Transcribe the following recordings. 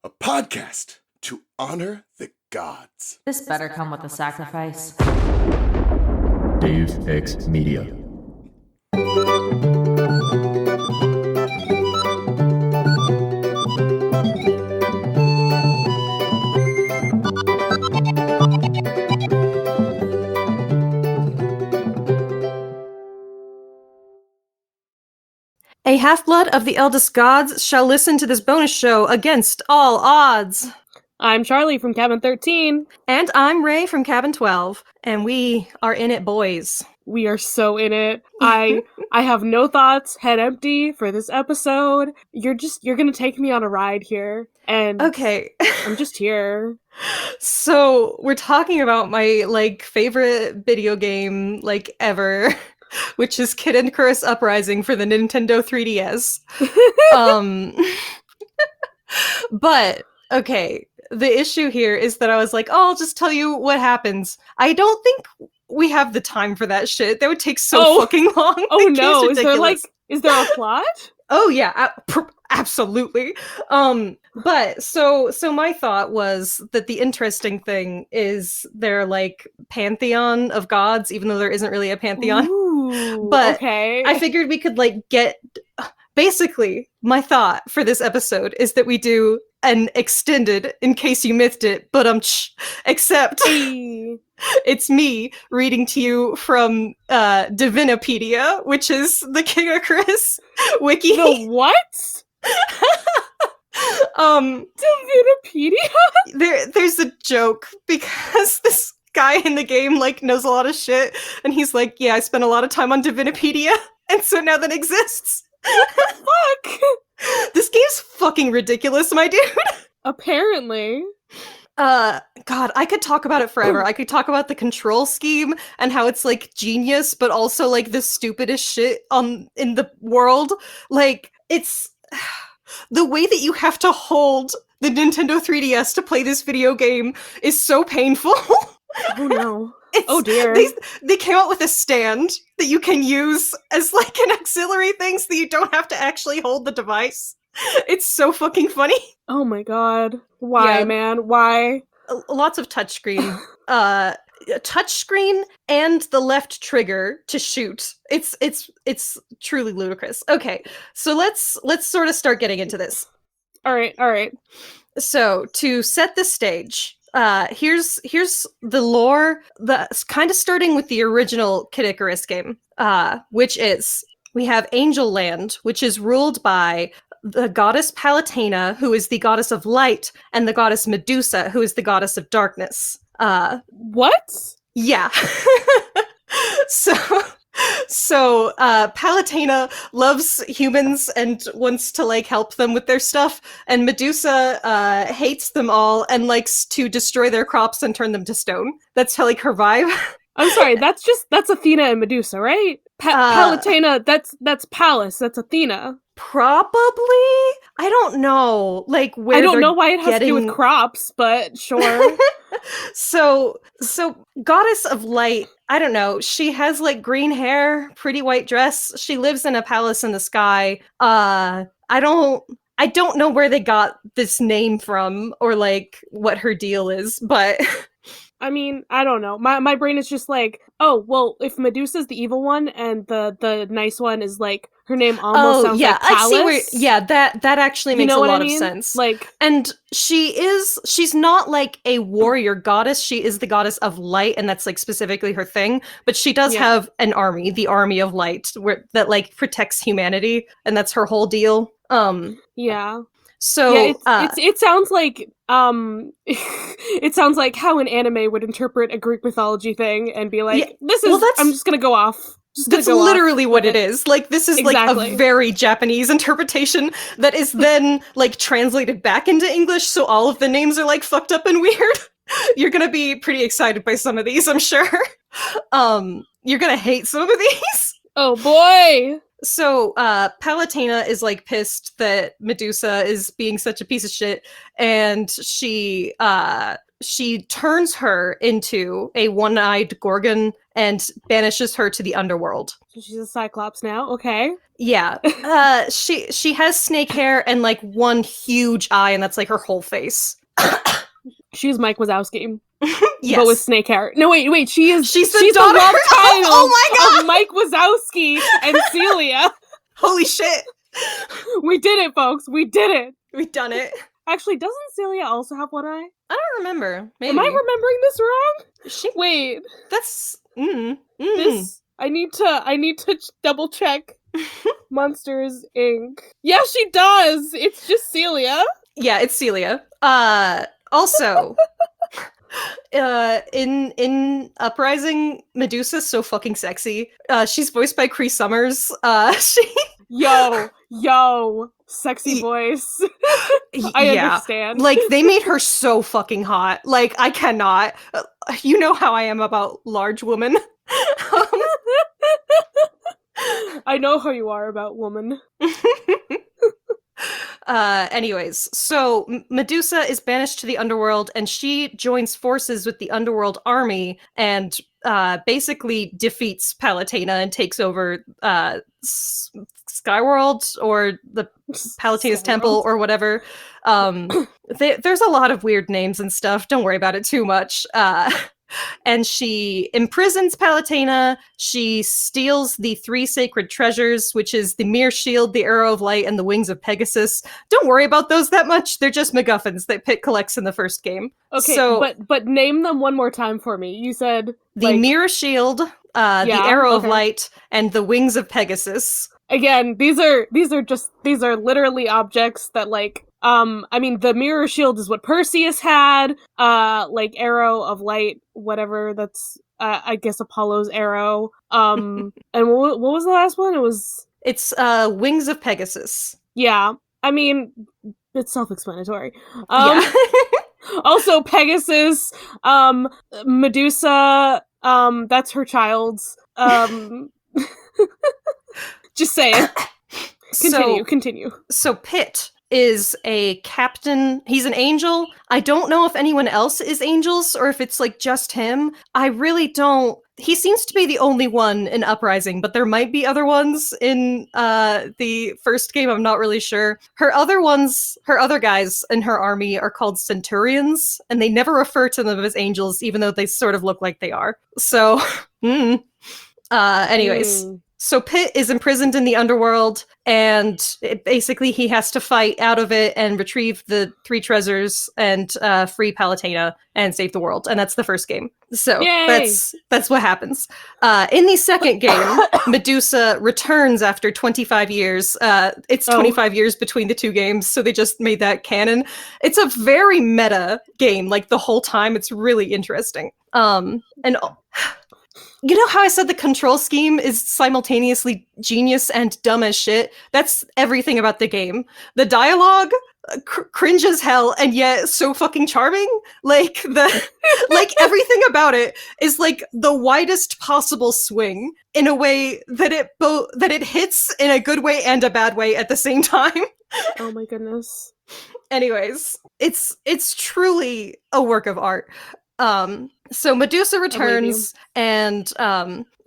a podcast to honor the gods. This better come with a sacrifice. Deus Ex Media. A half-blood of the eldest gods shall listen to this bonus show against all odds. I'm Charlie from Cabin 13. And I'm Raye from Cabin 12. And we are in it, boys. We are so in it. I have no thoughts, head empty for this episode. You're gonna take me on a ride here. And okay. I'm just here. So, we're talking about my, favorite video game, ever. Which is Kid Icarus Uprising for the Nintendo 3DS. But, okay, the issue here is that I was like, oh, I'll just tell you what happens. I don't think we have the time for that shit. That would take so fucking long. Oh no, is there a plot? Oh yeah, absolutely. But so my thought was that the interesting thing is their pantheon of gods, even though there isn't really a pantheon. Ooh, but okay. I figured we could get. Basically, my thought for this episode is that we do an extended, in case you missed it, but except it's me reading to you from Divinopedia, which is the King Icarus wiki. The what? Divinopedia? There's a joke because this guy in the game knows a lot of shit, and he's like, yeah, I spent a lot of time on Divinopedia, and so now that exists. Fuck! This game's fucking ridiculous, my dude. Apparently. God, I could talk about it forever. I could talk about the control scheme and how it's genius, but also the stupidest shit in the world. It's the way that you have to hold the Nintendo 3DS to play this video game is so painful. Oh no. Oh dear. They came out with a stand that you can use as an auxiliary thing so that you don't have to actually hold the device. It's so fucking funny. Oh my god. Why, man? Why? Lots of touchscreen. Touchscreen and the left trigger to shoot. It's truly ludicrous. Okay, so let's sort of start getting into this. All right. So to set the stage, here's the lore. Kind of starting with the original Kid Icarus game, which is we have Angel Land, which is ruled by the goddess Palutena, who is the goddess of light, and the goddess Medusa, who is the goddess of darkness. What? Yeah. So Palutena loves humans and wants to help them with their stuff, and Medusa hates them all and likes to destroy their crops and turn them to stone. That's her vibe. I'm sorry, that's Athena and Medusa, right? Palutena, that's Pallas, that's Athena. Probably? I don't know. Where I don't know why it has to do with crops, but sure. So goddess of light, I don't know. She has green hair, pretty white dress. She lives in a palace in the sky. I don't know where they got this name from or what her deal is, but I mean, I don't know. My brain is just oh, well, if Medusa's the evil one and the nice one is her name almost sounds like Pallas. I see where that actually makes a lot of sense. And she's not a warrior goddess. She is the goddess of light, and that's specifically her thing. But she does have an army, the army of light, that protects humanity, and that's her whole deal. Yeah. So it sounds like it sounds like how an anime would interpret a Greek mythology thing and be I'm just gonna go off. That's literally what it is. This is exactly. A very Japanese interpretation that is then translated back into English, so all of the names are fucked up and weird. You're gonna be pretty excited by some of these, I'm sure. You're gonna hate some of these. Oh boy! So, Palutena is pissed that Medusa is being such a piece of shit, and she turns her into a one-eyed Gorgon and banishes her to the underworld. So she's a Cyclops now, okay. Yeah. She has snake hair and like one huge eye, and that's like her whole face. She's Mike Wazowski. Yes. But with snake hair. No, wait. She's the daughter. love child Oh my God. of Mike Wazowski and Celia. Holy shit. We did it, folks. We did it. We've done it. Actually, doesn't Celia also have one eye? I don't remember. Maybe. Am I remembering this wrong? Wait. That's This I need to double check. Monsters Inc. Yeah, she does. It's just Celia. Yeah, it's Celia. Also, in Uprising, Medusa's so fucking sexy. She's voiced by Cree Summers. Yo, sexy voice. I understand. Like, they made her so fucking hot. Like, I cannot. You know how I am about large women. I know how you are about woman. Anyways, so Medusa is banished to the underworld, and she joins forces with the underworld army and basically defeats Palutena and takes over Skyworld, or the Palutena's temple, or whatever. There's a lot of weird names and stuff. Don't worry about it too much. And she imprisons Palutena. She steals the 3 sacred treasures, which is the Mirror Shield, the Arrow of Light, and the Wings of Pegasus. Don't worry about those that much. They're just MacGuffins that Pitt collects in the first game. Okay, so, but name them one more time for me. You said the Mirror Shield, the Arrow of Light, and the Wings of Pegasus. Again, these are literally objects that, like, I mean, the Mirror Shield is what Perseus had, like, Arrow of Light, whatever, that's, I guess Apollo's arrow, and what was the last one? It's Wings of Pegasus. Yeah, I mean, it's self-explanatory. Yeah. Also, Pegasus, Medusa, that's her child's, just saying. Continue. So Pitt is a captain. He's an angel. I don't know if anyone else is angels or if it's like just him. I really don't. He seems to be the only one in Uprising, but there might be other ones in the first game. I'm not really sure. Her other guys in her army are called Centurions, and they never refer to them as angels, even though they sort of look like they are. So, anyways. So Pitt is imprisoned in the underworld, and basically he has to fight out of it and retrieve the 3 treasures and free Palutena and save the world. And that's the first game. So that's what happens. In the second game, Medusa returns after 25 years. It's 25 years between the 2 games, so they just made that canon. It's a very meta game. Like, the whole time, it's really interesting. And you know how I said the control scheme is simultaneously genius and dumb as shit? That's everything about the game. The dialogue, cringe as hell, and yet so fucking charming. Like, like, everything about it is like the widest possible swing in a way that it hits in a good way and a bad way at the same time. Oh my goodness. Anyways, it's truly a work of art. So Medusa returns, and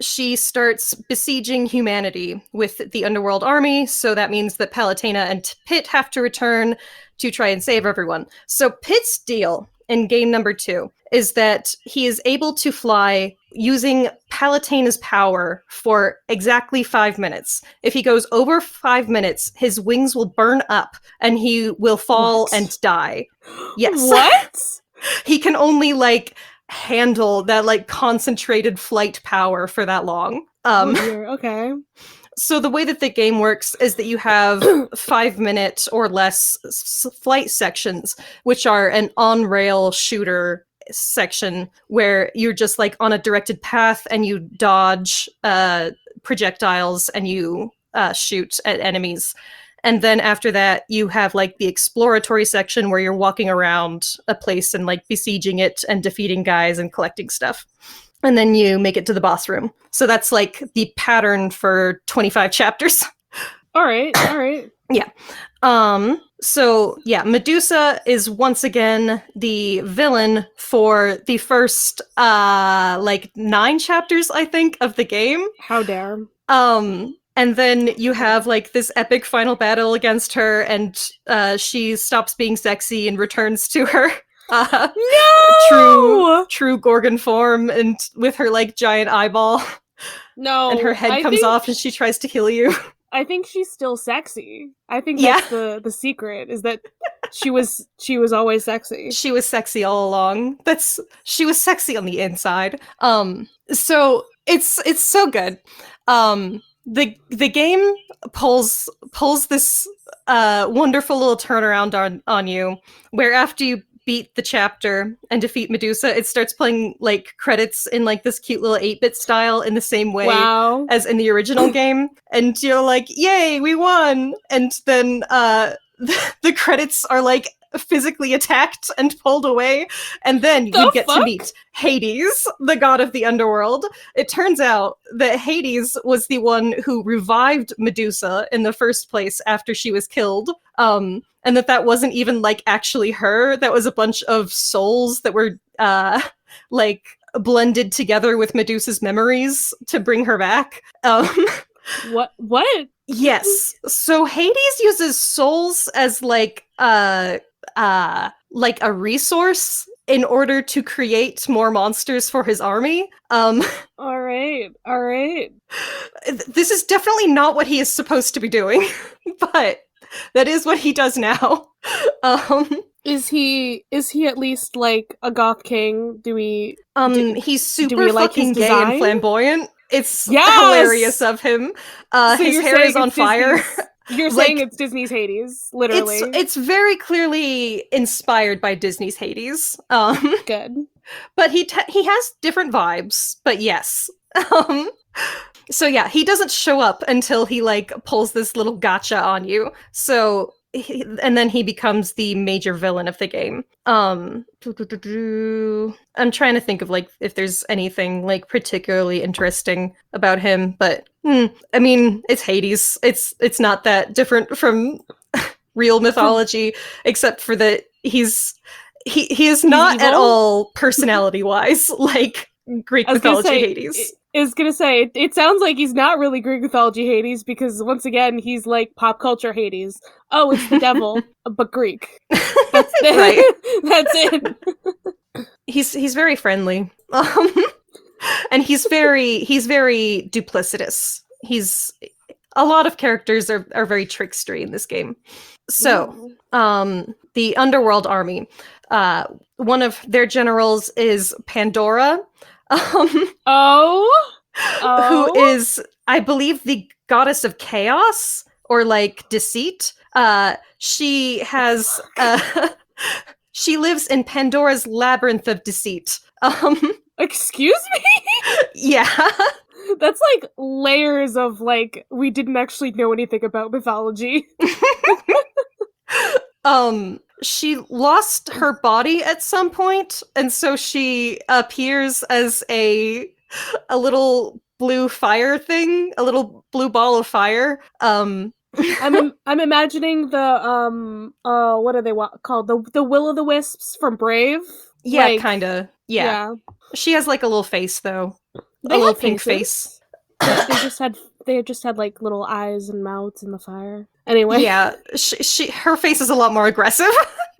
she starts besieging humanity with the underworld army. So that means that Palutena and Pitt have to return to try and save everyone. So Pitt's deal in game number 2 is that he is able to fly using Palutena's power for exactly 5 minutes. If he goes over 5 minutes, his wings will burn up and he will fall and die. Yes. What? He can only, like, handle that, like, concentrated flight power for that long. Okay. So the way that the game works is that you have 5-minute or less flight sections, which are an on-rail shooter section where you're just, like, on a directed path and you dodge projectiles and you shoot at enemies. And then after that, you have, like, the exploratory section where you're walking around a place and, like, besieging it and defeating guys and collecting stuff. And then you make it to the boss room. So that's, like, the pattern for 25 chapters. All right. Yeah. So, yeah, Medusa is once again the villain for the first, 9 chapters, I think, of the game. How dare. And then you have like this epic final battle against her, and she stops being sexy and returns to her No! true Gorgon form, and with her like giant eyeball, No. and her head comes off, and she tries to kill you. I think she's still sexy. I think that's the secret, is that she was always sexy. She was sexy all along. She was sexy on the inside. So it's so good. The game pulls this wonderful little turnaround on you, where after you beat the chapter and defeat Medusa, it starts playing like credits in like this cute little 8-bit style in the same way as in the original game, and you're like, yay, we won. And then the credits are like physically attacked and pulled away, and then you get to meet Hades, the god of the underworld. It turns out that Hades was the one who revived Medusa in the first place after she was killed, and that wasn't even like actually her. That was a bunch of souls that were like blended together with Medusa's memories to bring her back. What? Yes. So Hades uses souls as like a resource in order to create more monsters for his army. All right. This is definitely not what he is supposed to be doing, but that is what he does now. Is he at least like a goth king? He's super we like fucking his gay design? and flamboyant. It's hilarious of him. So his you're hair is saying on it's fire. You're Like, saying it's Disney's Hades, literally. It's very clearly inspired by Disney's Hades. Good. But he has different vibes, but yes. So yeah, he doesn't show up until he like pulls this little gotcha on you. So and then he becomes the major villain of the game. I'm trying to think of like if there's anything like particularly interesting about him, but I mean, it's Hades. It's not that different from real mythology, except for that he is not at all personality-wise like Greek mythology Hades. I was gonna say, it sounds like he's not really Greek mythology Hades, because once again, he's like pop culture Hades. Oh, it's the devil, but Greek. That's it. Right. That's it. He's very friendly. And he's very duplicitous. A lot of characters are very trickstery in this game. So, the Underworld Army, one of their generals is Pandora. Who is, I believe, the goddess of chaos or like deceit. She has she lives in Pandora's labyrinth of deceit. Excuse me? Yeah. That's like layers of like, we didn't actually know anything about mythology. She lost her body at some point, and so she appears as a little blue fire thing, a little blue ball of fire. I'm imagining the what are they called? The Will-o'-the-Wisps from Brave? Yeah, like, kinda. Yeah. She has like a little face though. They a little had pink faces. face. They just had like little eyes and mouths in the fire. Anyway. Yeah, her face is a lot more aggressive.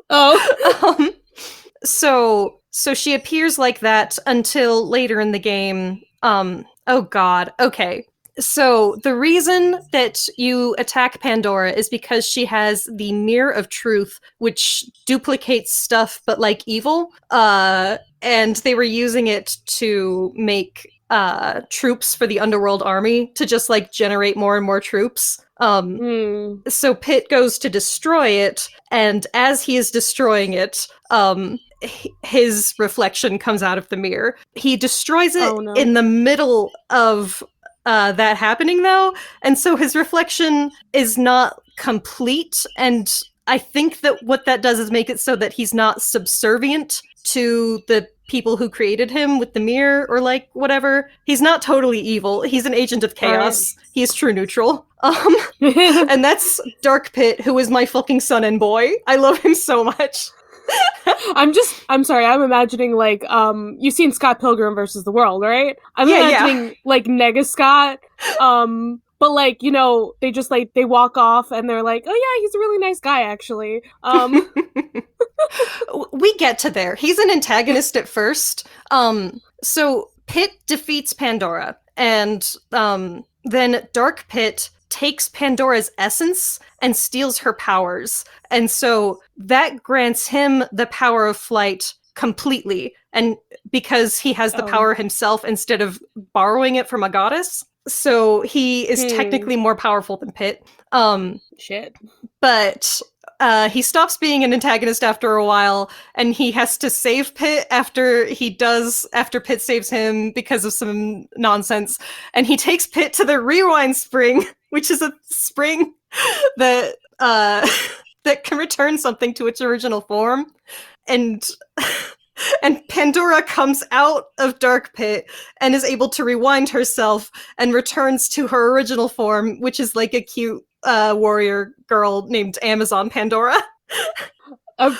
Oh. So she appears like that until later in the game. Oh god. Okay. So the reason that you attack Pandora is because she has the Mirror of Truth, which duplicates stuff but like evil. And they were using it to make troops for the Underworld Army to just like generate more and more troops. So Pitt goes to destroy it, and as he is destroying it, his reflection comes out of the mirror. He destroys it in the middle of that happening though, and so his reflection is not complete, and I think that what that does is make it so that he's not subservient to the people who created him with the mirror or like whatever. He's not totally evil. He's an agent of chaos. Right. He is true neutral. And that's Dark Pit, who is my fucking son and boy. I love him so much. I'm sorry, I'm imagining like, you've seen Scott Pilgrim versus the World, right? I'm imagining like Nega Scott, but like, you know, they just like they walk off and they're like, oh yeah, he's a really nice guy actually. We get to there. He's an antagonist at first. So Pit defeats Pandora, and then Dark Pit takes Pandora's essence and steals her powers. And so that grants him the power of flight completely, and because he has the power himself instead of borrowing it from a goddess. So he is technically more powerful than Pit. Shit. But he stops being an antagonist after a while, and he has to save Pit after Pit saves him because of some nonsense. And he takes Pit to the Rewind Spring, which is a spring that that can return something to its original form. And Pandora comes out of Dark Pit and is able to rewind herself and returns to her original form, which is like a cute warrior girl named Amazon Pandora.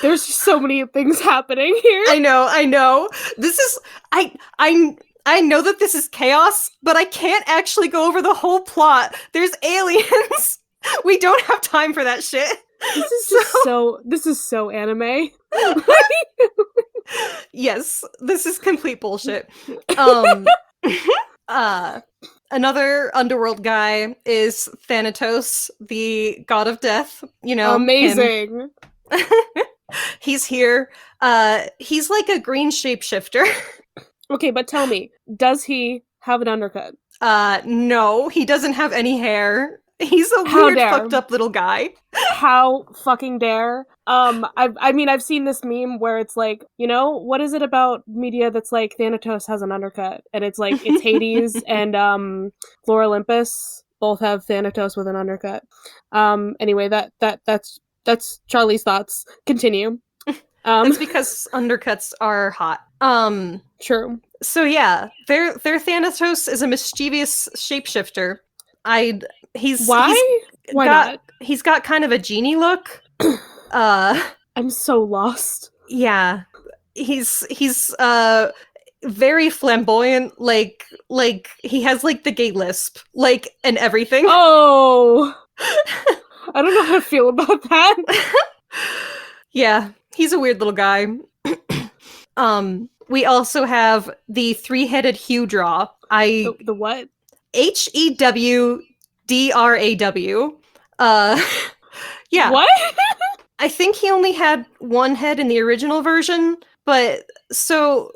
There's just so many things happening here. I know. This is I know that this is chaos, but I can't actually go over the whole plot. There's aliens. We don't have time for that shit. This is just this is so anime. Yes, this is complete bullshit. Another underworld guy is Thanatos, the god of death. You know, amazing. He's here. He's like a green shapeshifter. Okay, but tell me, does he have an undercut? No, he doesn't have any hair. He's a weird, fucked up little guy. How fucking dare? I've seen this meme where it's like, you know, what is it about media that's like Thanatos has an undercut? And it's like, it's Hades and Floor Olympus both have Thanatos with an undercut. Anyway, that's Charlie's thoughts. Continue. That's because undercuts are hot. True. So yeah, their Thanatos is a mischievous shapeshifter. Why not? He's got kind of a genie look. I'm so lost. Yeah. He's very flamboyant, like he has like the gay lisp, like, and everything. Oh. I don't know how to feel about that. Yeah, he's a weird little guy. We also have the three-headed Hewdraw. The what? Hewdraw. Yeah. What? I think he only had one head in the original version, but so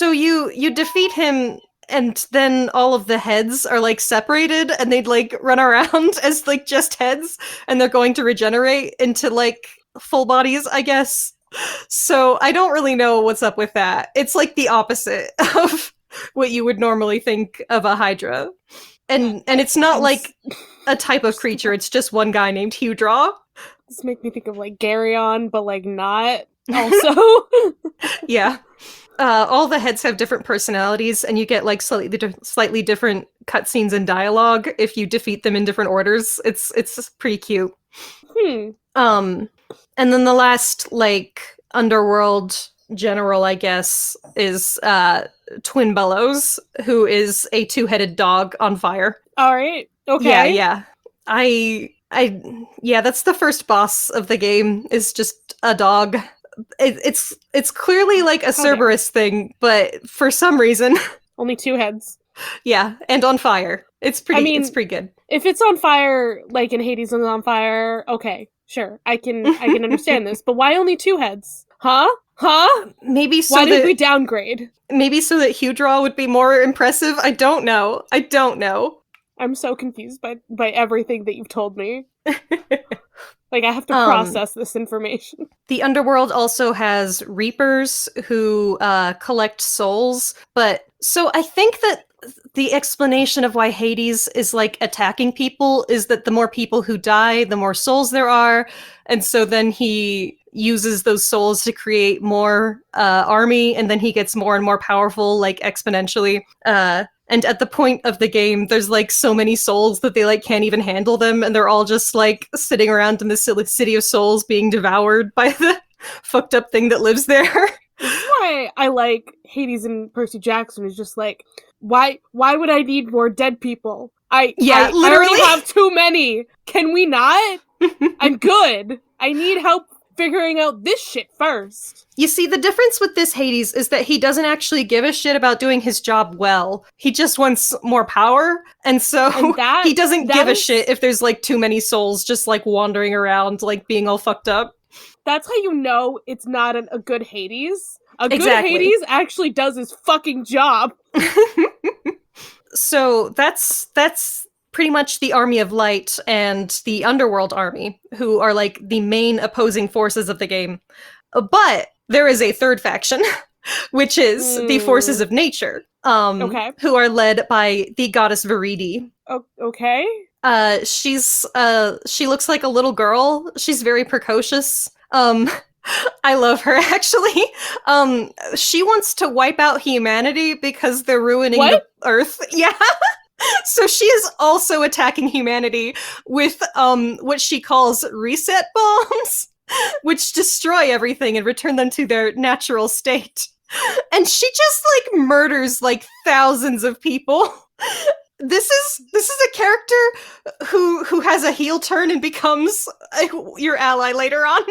you defeat him, and then all of the heads are like separated, and they'd like run around as like just heads, and they're going to regenerate into like full bodies, I guess. So I don't really know what's up with that. It's like the opposite of what you would normally think of a Hydra. And it's not like a type of creature, it's just one guy named Hewdraw. This makes me think of like Garyon, but like not also. Yeah. All the heads have different personalities, and you get like slightly different cutscenes and dialogue if you defeat them in different orders. It's pretty cute. And then the last like underworld general, I guess, is Twin Bellows, who is a two-headed dog on fire. All right. Okay. Yeah. Yeah, that's the first boss of the game, is just a dog. It's clearly like a Cerberus thing, but for some reason only two heads. Yeah, and on fire. It's pretty good. If it's on fire, like in Hades is on fire, okay, sure. I can understand this, but why only two heads? Huh? Maybe so why did we downgrade? Maybe so that Hewdraw would be more impressive? I don't know. I'm so confused by everything that you've told me. Like, I have to process this information. The underworld also has Reapers who collect souls, but so I think that the explanation of why Hades is like attacking people is that the more people who die, the more souls there are, and so then he uses those souls to create more army, and then he gets more and more powerful, like exponentially. And at the point of the game, there's like so many souls that they like can't even handle them, and they're all just like sitting around in the city of souls being devoured by the fucked up thing that lives there. This is why I like Hades and Percy Jackson. Is just like, why would I need more dead people? I literally. already have too many. Can we not? I'm good. I need help figuring out this shit first. You see, the difference with this Hades is that he doesn't actually give a shit about doing his job well. He just wants more power, and so And he doesn't give a is- shit if there's like too many souls just like wandering around, like being all fucked up. That's how you know it's not a good Hades. A good Exactly. Hades actually does his fucking job. So that's pretty much the Army of Light and the Underworld Army, who are like the main opposing forces of the game. But there is a third faction, which is the forces of nature, Okay. who are led by the goddess Viridi. Okay. She looks like a little girl. She's very precocious. I love her, actually. She wants to wipe out humanity because they're ruining the Earth. Yeah. So she is also attacking humanity with what she calls reset bombs, which destroy everything and return them to their natural state. And she just like murders like thousands of people. This is a character who has a heel turn and becomes your ally later on.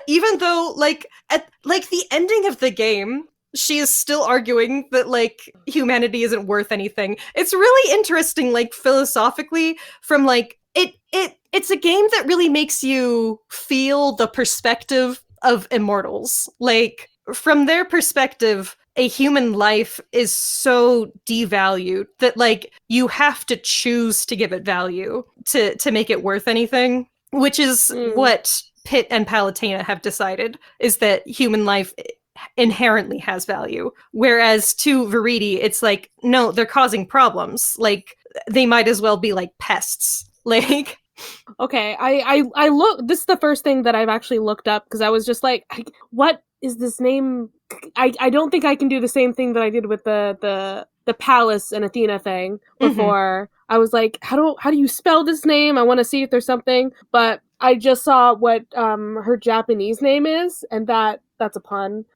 Even though like at like the ending of the game, she is still arguing that like humanity isn't worth anything. It's really interesting, like philosophically, from like it's a game that really makes you feel the perspective of immortals. Like from their perspective, a human life is so devalued that like you have to choose to give it value to make it worth anything, which is what Pitt and Palutena have decided, is that human life inherently has value. Whereas to Viridi, it's like, no, they're causing problems. Like, they might as well be like pests. Like, okay, I look. This is the first thing that I've actually looked up because I was just like, what is this name? I don't think I can do the same thing that I did with the Palace and Athena thing before. I was like, how do you spell this name? I want to see if there's something, but I just saw what her Japanese name is, and that's a pun.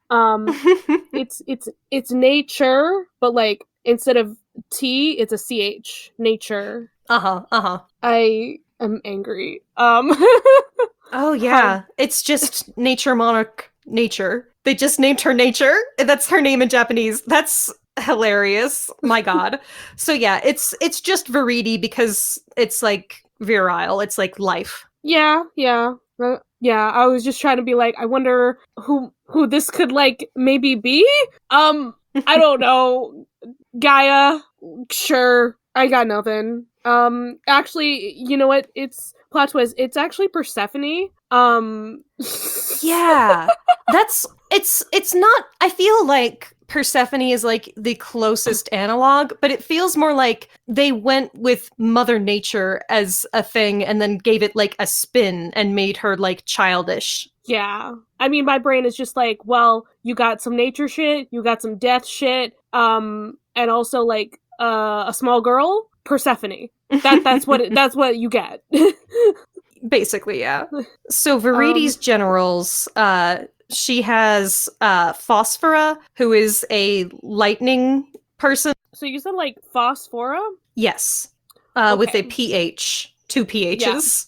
It's nature, but like instead of T, it's a CH. Nature. I am angry. Oh yeah, it's just Nature Monarch Nature. They just named her Nature. That's her name in Japanese. That's hilarious. My god. So yeah, it's just Viridi because it's like virile. It's like life. Yeah. I was just trying to be like, I wonder who this could like maybe be. I don't know. Gaia. Sure. I got nothing. Actually, you know what? It's plot twist. It's actually Persephone. Yeah. It's not, I feel like Persephone is like the closest analog, but it feels more like they went with Mother Nature as a thing and then gave it like a spin and made her like childish. Yeah. I mean, my brain is just like, well, you got some nature shit, you got some death shit, and also like a small girl, Persephone. That's what you get. Basically, yeah. So Viridi's generals, she has Phosphora, who is a lightning person. So you said like Phosphora? Yes. Okay. With a PH. 2 PHs.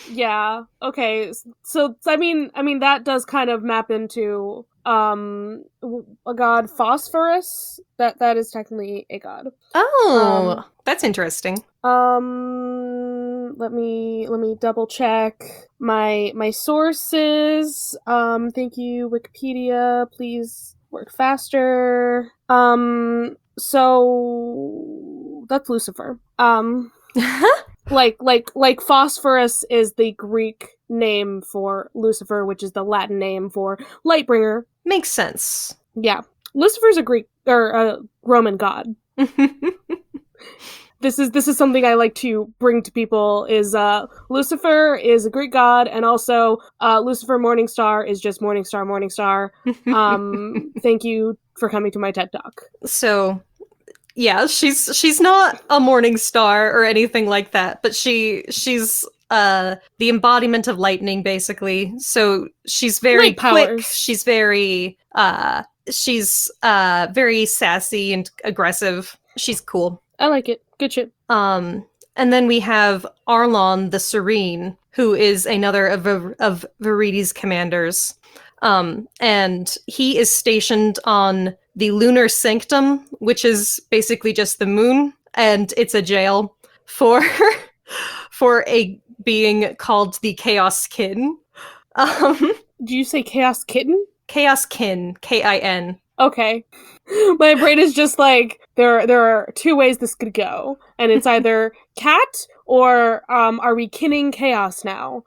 Yeah. Okay. So I mean that does kind of map into a god, Phosphorus. That is technically a god. Oh, that's interesting. Let me double check my sources. Thank you, Wikipedia. Please work faster. So that's Lucifer. Like Phosphorus is the Greek name for Lucifer, which is the Latin name for Lightbringer. Makes sense. Yeah. Lucifer's a Greek or a Roman god. This is something I like to bring to people is Lucifer is a Greek god, and also Lucifer Morningstar is just Morningstar. Thank you for coming to my TED Talk. So yeah, she's not a morning star or anything like that, but she's the embodiment of lightning, basically. So she's very Light quick. powers. She's very very sassy and aggressive. She's cool. I like it. Good shit. And then we have Arlon the Serene, who is another of Viridi's commanders. And he is stationed on the Lunar Sanctum, which is basically just the moon, and it's a jail for for a being called the Chaos Kin. Do you say Chaos Kitten? Chaos Kin, Kin. Okay. My brain is just like, there are two ways this could go, and it's either cat or are we kinning chaos now?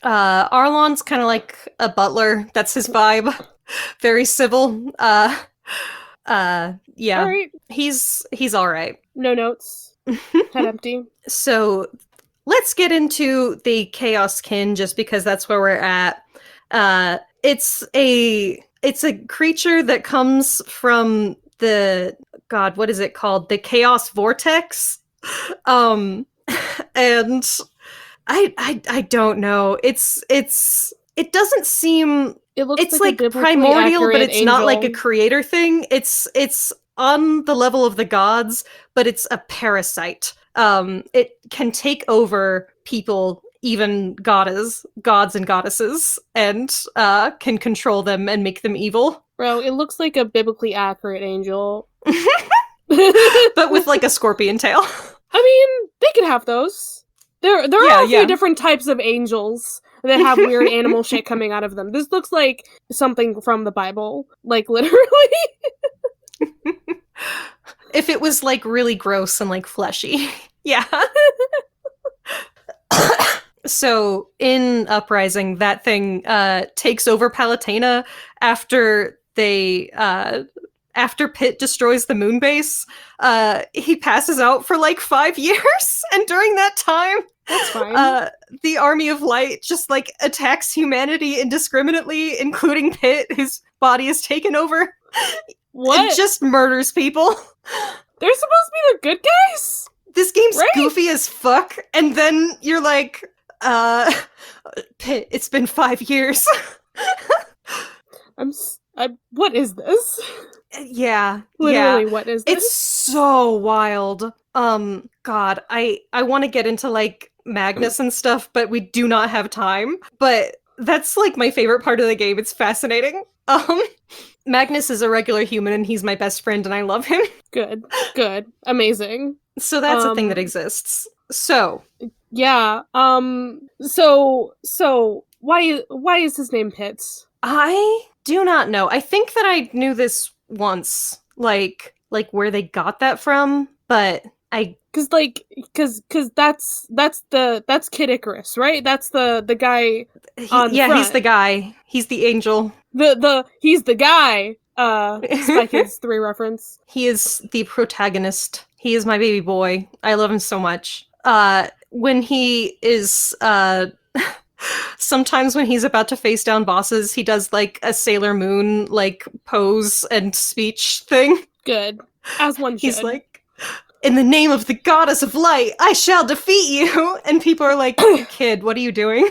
Arlon's kind of like a butler. That's his vibe. Very civil. Yeah. All right. He's all right. No notes. Head empty. So let's get into the Chaos Kin, just because that's where we're at. It's a creature that comes from the, God, what is it called? The Chaos Vortex. And I don't know. It doesn't seem, It looks it's like a like biblically primordial, but accurate it's not like a angel. creator thing. It's on the level of the gods, but it's a parasite. It can take over people, even gods and goddesses, and can control them and make them evil. Bro, it looks like a biblically accurate angel. But with like a scorpion tail. I mean, they could have those. There are a few yeah. different types of angels that have weird animal shit coming out of them. This looks like something from the Bible. Like, literally. If it was like really gross and like fleshy. Yeah. So in Uprising, that thing takes over Palutena after after Pitt destroys the moon base. He passes out for like 5 years, and during that time, That's fine. the Army of Light just like attacks humanity indiscriminately, including Pitt, whose body is taken over. What? It just murders people. They're supposed to be the good guys? This game's Right. goofy as fuck, and then you're like, Pitt, it's been 5 years. What is this? Yeah. Literally, what is this? It's so wild. God, I want to get into like Magnus and stuff, but we do not have time. But that's like my favorite part of the game. It's fascinating. Magnus is a regular human and he's my best friend and I love him. Good. Amazing. So that's a thing that exists. So, Yeah. So why is his name Pitts? I do not know. I think that I knew this once, like where they got that from, but Cause that's Kid Icarus, right? That's the guy on yeah, front. he's the guy. He's the angel. He's the guy. Spy Kids 3 reference. He is the protagonist. He is my baby boy. I love him so much. When he is sometimes when he's about to face down bosses, he does like a Sailor Moon like pose and speech thing. Good. As one should. He's like, in the name of the goddess of light, I shall defeat you. And people are like, kid, what are you doing?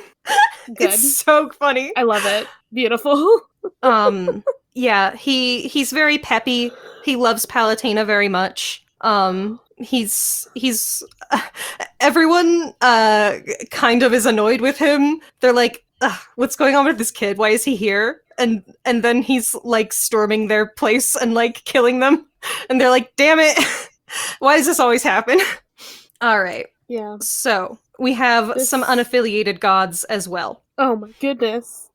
Good. It's so funny. I love it. Beautiful. Yeah, he's very peppy. He loves Palutena very much. He's everyone kind of is annoyed with him. They're like, what's going on with this kid? Why is he here? And then he's like storming their place and like killing them. And they're like, damn it. Why does this always happen? All right. Yeah. So we have some unaffiliated gods as well. Oh my goodness.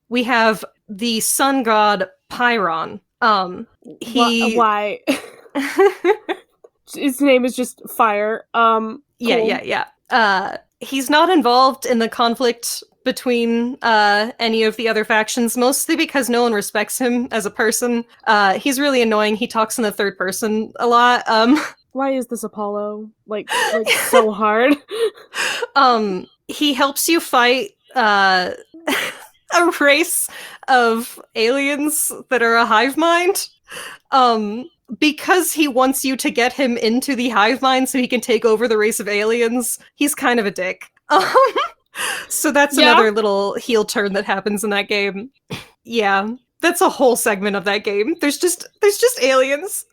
We have the sun god Pyron. Why? His name is just Fire. Cool. Yeah. He's not involved in the conflict between any of the other factions, mostly because no one respects him as a person. He's really annoying. He talks in the third person a lot. Why is this Apollo like so hard? He helps you fight a race of aliens that are a hive mind. Because he wants you to get him into the hive mind so he can take over the race of aliens, he's kind of a dick. So that's another little heel turn that happens in that game. Yeah, that's a whole segment of that game. There's just aliens.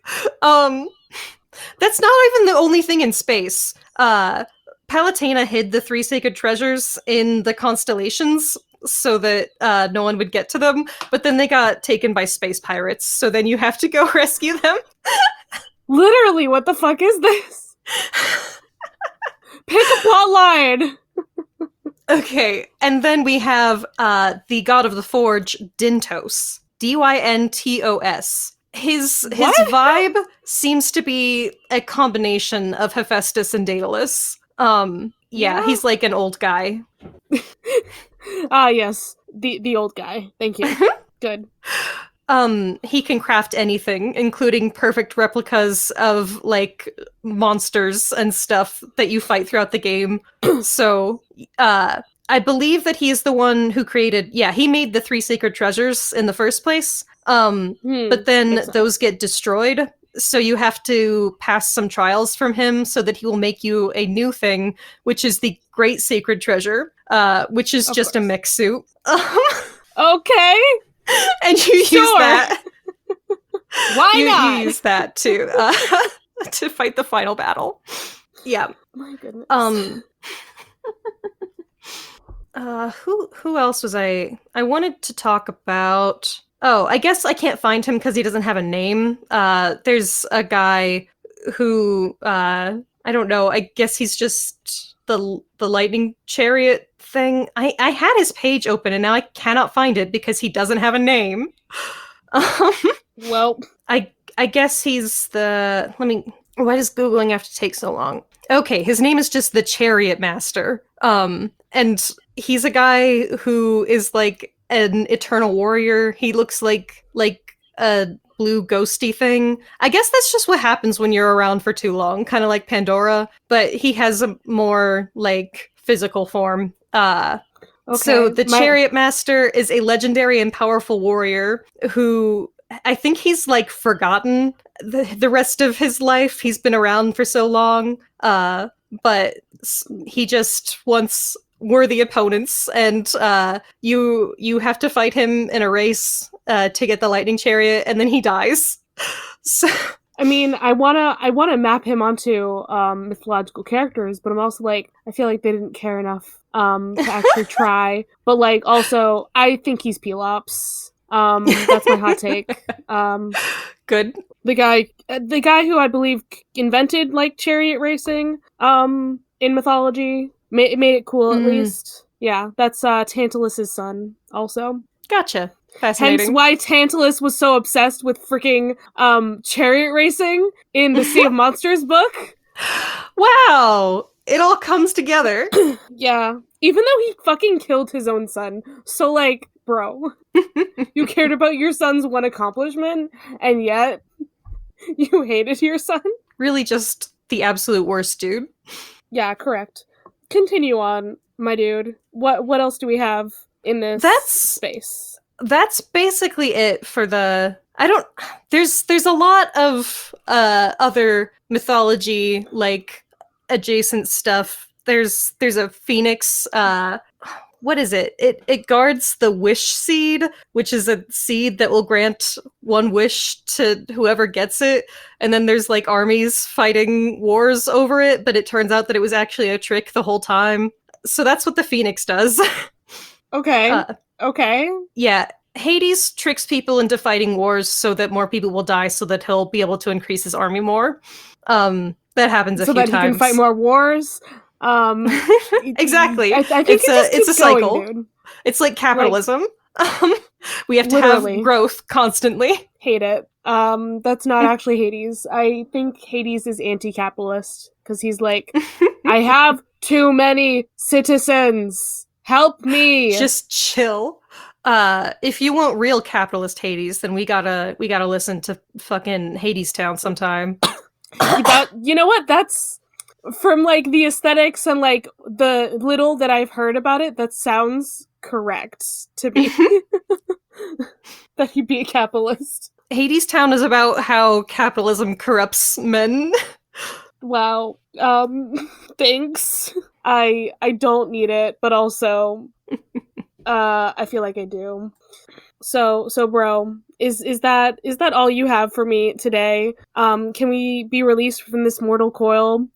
That's not even the only thing in space. Palutena hid the 3 sacred treasures in the constellations so that no one would get to them, but then they got taken by space pirates, so then you have to go rescue them. Literally, what the fuck is this? Pick a plot line! Okay, and then we have the god of the forge, Dyntos. Dyntos. His What? vibe seems to be a combination of Hephaestus and Daedalus. Yeah, he's like an old guy. Ah, yes. The old guy. Thank you. Good. He can craft anything, including perfect replicas of, like, monsters and stuff that you fight throughout the game. So, I believe that he's the one who created... Yeah, he made the 3 sacred treasures in the first place. But then those get destroyed, so you have to pass some trials from him so that he will make you a new thing, which is the Great Sacred Treasure, which is just a mech suit. Okay! And you use that. Why not? You use that to fight the final battle. Yeah. My goodness. Who else was I wanted to talk about? Oh, I guess I can't find him because he doesn't have a name. There's a guy who I don't know. I guess he's just the lightning chariot thing. I had his page open and now I cannot find it because he doesn't have a name. Well, I guess he's the... Why does Googling have to take so long? Okay, his name is just the Chariot Master. And he's a guy who is like an eternal warrior. He looks like a blue ghosty thing. I guess that's just what happens when you're around for too long, kind of like Pandora, but he has a more like physical form. So the Chariot Master is a legendary and powerful warrior who I think he's like forgotten the rest of his life. He's been around for so long, but he just wants worthy opponents, and you have to fight him in a race to get the lightning chariot, and then he dies. So I mean, I wanna map him onto mythological characters, but I'm also like, I feel like they didn't care enough to actually try. But like, also, I think he's Pelops. That's my hot take. Good. The guy who I believe invented like chariot racing in mythology made it cool at least. Yeah, that's Tantalus's son also. Gotcha. Fascinating. Hence why Tantalus was so obsessed with freaking chariot racing in the Sea of Monsters book. Wow! It all comes together. Yeah. Even though he fucking killed his own son. So like, bro, you cared about your son's one accomplishment, and yet you hated your son? Really just the absolute worst, dude. Yeah, correct. Continue on, my dude. What else do we have in this space? That's basically it for the... There's a lot of other mythology, like, adjacent stuff. There's a phoenix, what is it? It guards the wish seed, which is a seed that will grant one wish to whoever gets it. And then there's like armies fighting wars over it, but it turns out that it was actually a trick the whole time. So that's what the phoenix does. Okay. Okay. Yeah. Hades tricks people into fighting wars so that more people will die so that he'll be able to increase his army more. That happens a few times. So that he can fight more wars. Exactly. I think it's a cycle. Going, dude. It's like capitalism. We have to have growth constantly. Hate it. That's not actually Hades. I think Hades is anti-capitalist because he's like, I have too many citizens. Help me. Just chill. If you want real capitalist Hades, then we gotta listen to fucking Hades Town sometime. You know what? That's from like the aesthetics and like the little that I've heard about it. That sounds correct to me. That he'd be a capitalist. Hades Town is about how capitalism corrupts men. Wow. Thanks. I don't need it, but also I feel like I do. So bro, is that all you have for me today? Can we be released from this mortal coil?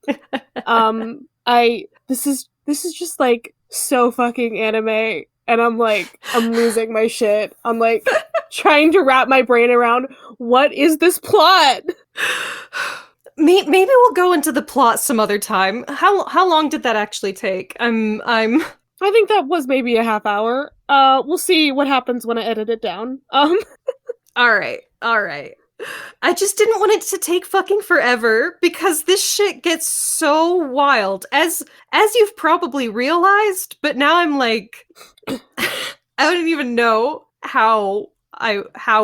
This is just like so fucking anime, and I'm losing my shit. I'm like trying to wrap my brain around what is this plot? Maybe we'll go into the plot some other time. How long did that actually take? I think that was maybe a half hour. We'll see what happens when I edit it down. All right. I just didn't want it to take fucking forever because this shit gets so wild, as you've probably realized. But now I'm like, I don't even know how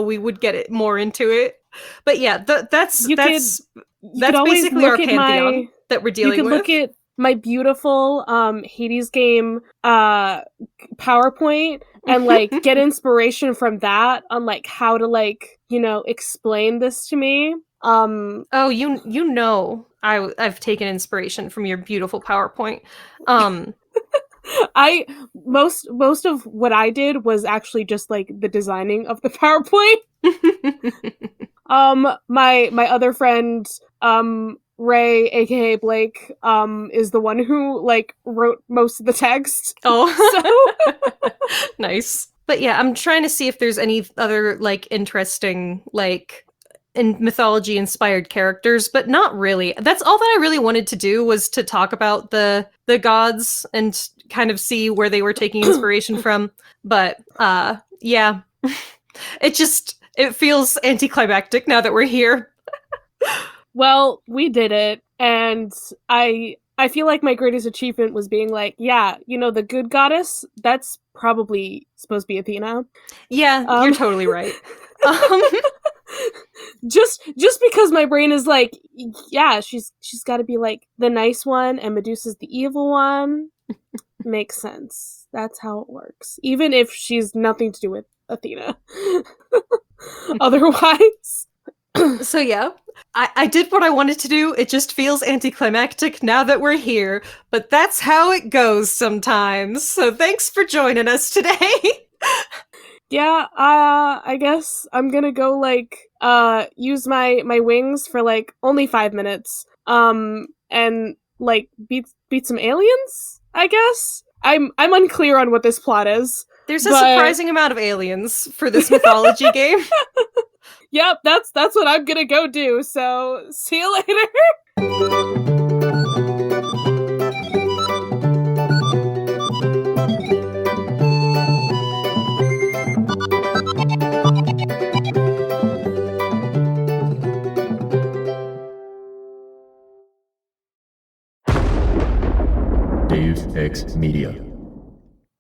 we would get it more into it. But yeah, that's basically our pantheon that we're dealing with. You could look at my beautiful Hades game PowerPoint and like get inspiration from that on like how to like, you know, explain this to me. Oh, you know, I've taken inspiration from your beautiful PowerPoint. Most of what I did was actually just like the designing of the PowerPoint. My other friend Raye, aka Blake, is the one who like wrote most of the text. Oh, so nice. But yeah, I'm trying to see if there's any other like interesting like in mythology inspired characters, but not really. That's all that I really wanted to do, was to talk about the gods and kind of see where they were taking inspiration from. But yeah, it feels anticlimactic now that we're here. Well, we did it, and I feel like my greatest achievement was being like, yeah, you know, the good goddess, that's probably supposed to be Athena. Yeah, you're totally right. Just because my brain is like, yeah, she's got to be like the nice one, and Medusa's the evil one. Makes sense. That's how it works. Even if she's nothing to do with Athena. Otherwise. So yeah, I did what I wanted to do. It just feels anticlimactic now that we're here, but that's how it goes sometimes. So thanks for joining us today. Yeah, I guess I'm gonna go like use my wings for like only 5 minutes. And like beat some aliens, I guess. I'm unclear on what this plot is. There's a surprising amount of aliens for this mythology game. Yep, that's what I'm gonna go do, so see you later! Dave X Media.